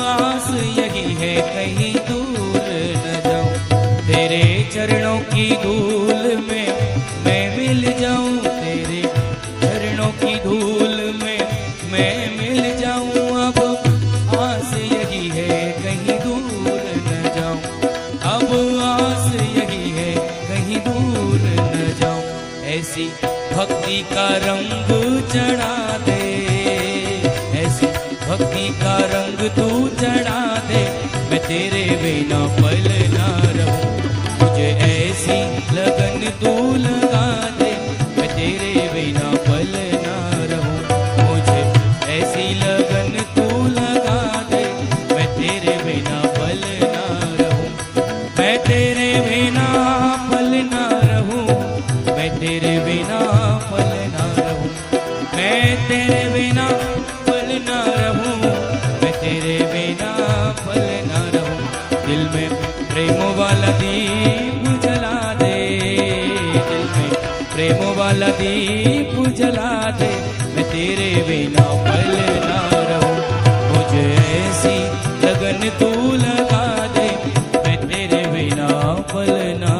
आस यही है कहीं दूर न जाऊं, तेरे चरणों की धूल में मैं मिल जाऊं, तेरे चरणों की धूल में मैं मिल जाऊं। अब आस यही है कहीं दूर न जाऊं, अब आस यही है कहीं दूर न जाऊं। ऐसी भक्ति का रंग चढ़ा दे, ऐसी भक्ति का रंग तू चढ़ा दे, मैं तेरे बिना पल ना रहूं। मुझे ऐसी लगन तू लगा दे, मैं तेरे बिना पल ना रहूं। मुझे ऐसी लगन तू लगा दे, मैं तेरे बिना पल ना रहूं। मैं तेरे बिना पल ना रहूं, मैं तेरे बिना पल ना रहूं। मैं तेरे बिना पल ना रहूं, मैं तेरे बिना पल ना रहूं। दिल में प्रेम वाला दीप जला दे, दिल में प्रेम वाला दीप जला दे, मैं तेरे बिना पल ना रहूं। मुझे ऐसी लगन तू लगा दे, मैं तेरे बिना पल ना